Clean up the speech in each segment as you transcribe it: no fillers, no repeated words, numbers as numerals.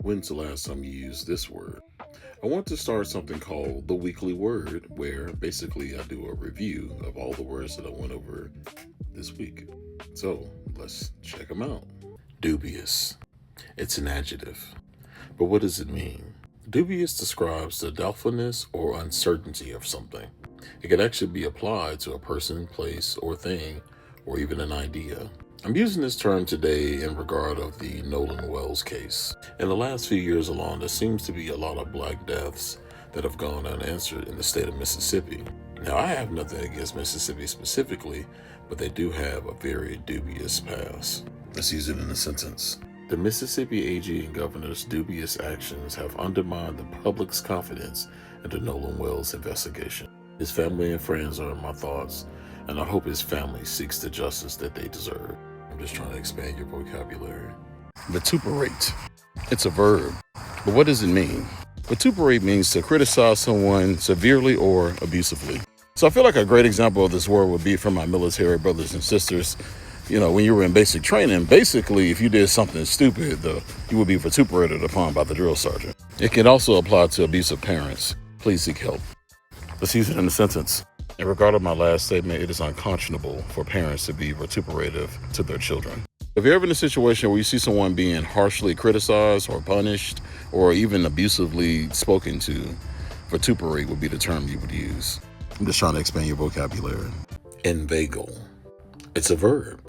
When's the last time you used this word? I want to start something called the weekly word, where basically I do a review of all the words that I went over this week. So let's check them out. Dubious. It's an adjective. But what does it mean? Dubious describes the doubtfulness or uncertainty of something. It can actually be applied to a person, place, or thing, or even an idea. I'm using this term today in regard of the Nolan Wells case. In the last few years alone, there seems to be a lot of black deaths that have gone unanswered in the state of Mississippi. Now, I have nothing against Mississippi specifically, but they do have a very dubious past. Let's use it in a sentence. The Mississippi AG and governor's dubious actions have undermined the public's confidence in the Nolan Wells investigation. His family and friends are in my thoughts, and I hope his family seeks the justice that they deserve. I'm just trying to expand your vocabulary. Vituperate. It's a verb. But what does it mean? Vituperate means to criticize someone severely or abusively. So I feel like a great example of this word would be from my military brothers and sisters. You know, when you were in basic training, basically, if you did something stupid, you would be vituperated upon by the drill sergeant. It can also apply to abusive parents. Please seek help. Let's use it in a sentence. In regard to my last statement, it is unconscionable for parents to be vituperative to their children. If you're ever in a situation where you see someone being harshly criticized or punished or even abusively spoken to, vituperate would be the term you would use. I'm just trying to expand your vocabulary. Inveigle. It's a verb.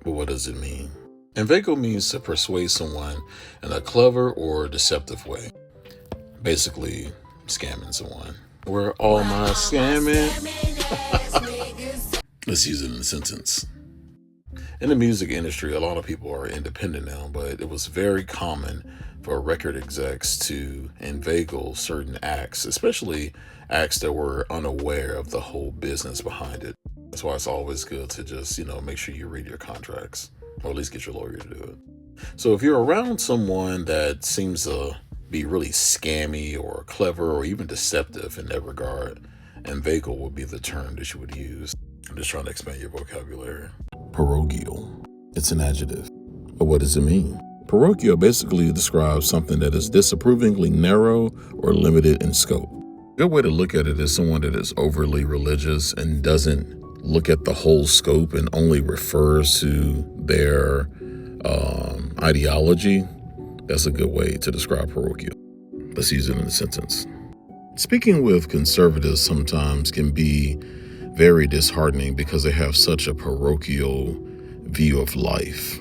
But what does it mean? Inveigle means to persuade someone in a clever or deceptive way. Basically, scamming someone. Where all my scamming? Let's use it in a sentence. In the music industry, a lot of people are independent now, but it was very common for record execs to inveigle certain acts, especially acts that were unaware of the whole business behind it. That's why it's always good to just, make sure you read your contracts, or at least get your lawyer to do it. So if you're around someone that seems to be really scammy or clever or even deceptive in that regard, inveigle would be the term that you would use. I'm just trying to expand your vocabulary. Parochial. It's an adjective. But what does it mean? Parochial basically describes something that is disapprovingly narrow or limited in scope. A good way to look at it is someone that is overly religious and doesn't look at the whole scope and only refers to their ideology. That's a good way to describe parochial. Let's use it in a sentence. Speaking with conservatives sometimes can be very disheartening because they have such a parochial view of life.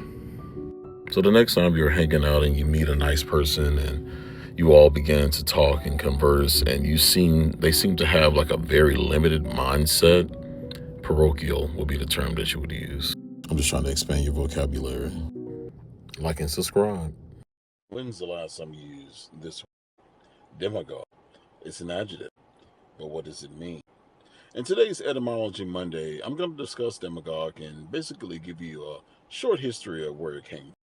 So the next time you're hanging out and you meet a nice person and you all begin to talk and converse and they seem to have like a very limited mindset, parochial will be the term that you would use. I'm just trying to expand your vocabulary. Like and subscribe. When's the last time you used this word? Demagogue. It's an adjective. But what does it mean? In today's Etymology Monday, I'm going to discuss demagogue and basically give you a short history of where it came.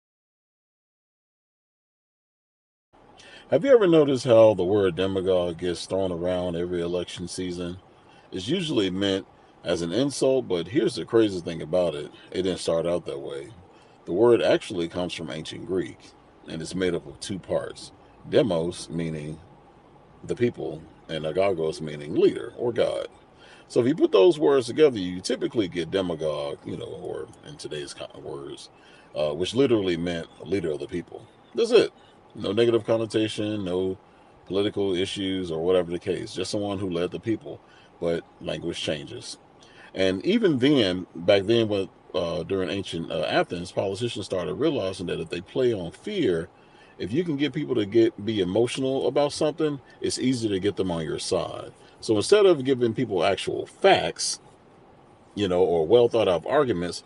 Have you ever noticed how the word demagogue gets thrown around every election season? It's usually meant as an insult, but here's the crazy thing about it. It didn't start out that way. The word actually comes from ancient Greek, and it's made up of two parts. Demos, meaning the people, and agogos, meaning leader or God. So if you put those words together, you typically get demagogue, or in today's kind of words, which literally meant leader of the people. That's it. No negative connotation, no political issues or whatever the case. Just someone who led the people. But language changes. And even then, back then, during ancient Athens, politicians started realizing that if they play on fear, if you can get people to be emotional about something, it's easy to get them on your side. So instead of giving people actual facts, or well thought out arguments,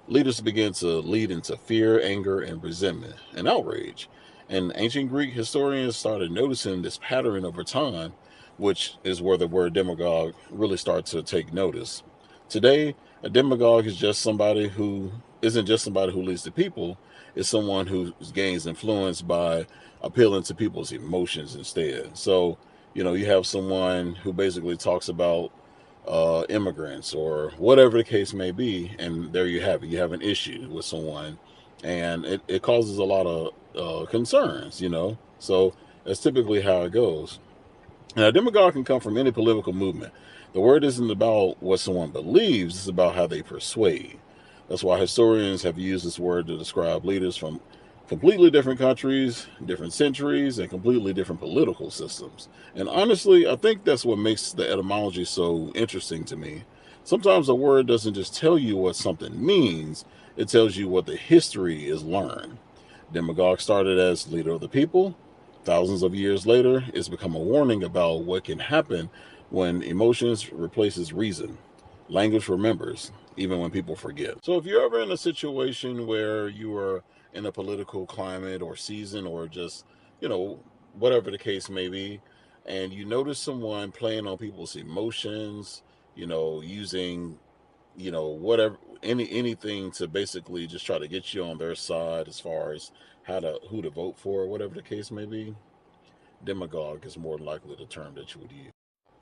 leaders began to lead into fear, anger, and resentment and outrage. And ancient Greek historians started noticing this pattern over time, which is where the word demagogue really starts to take notice. Today, a demagogue is just somebody who isn't just somebody who leads the people. It's someone who gains influence by appealing to people's emotions instead. So, you have someone who basically talks about immigrants or whatever the case may be, and there you have it. You have an issue with someone and it causes a lot of concerns, So that's typically how it goes. Now, a demagogue can come from any political movement. The word isn't about what someone believes, it's about how they persuade. That's why historians have used this word to describe leaders from completely different countries, different centuries, and completely different political systems. And honestly, I think that's what makes the etymology so interesting to me. Sometimes a word doesn't just tell you what something means, it tells you what the history is learned. Demagogue started as leader of the people. Thousands of years later, it's become a warning about what can happen when emotions replaces reason. Language remembers, even when people forget. So if you're ever in a situation where you are in a political climate or season or just, you know, whatever the case may be, and you notice someone playing on people's emotions, using whatever anything to basically just try to get you on their side as far as who to vote for, whatever the case may be, demagogue is more than likely the term that you would use.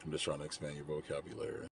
I'm just trying to expand your vocabulary.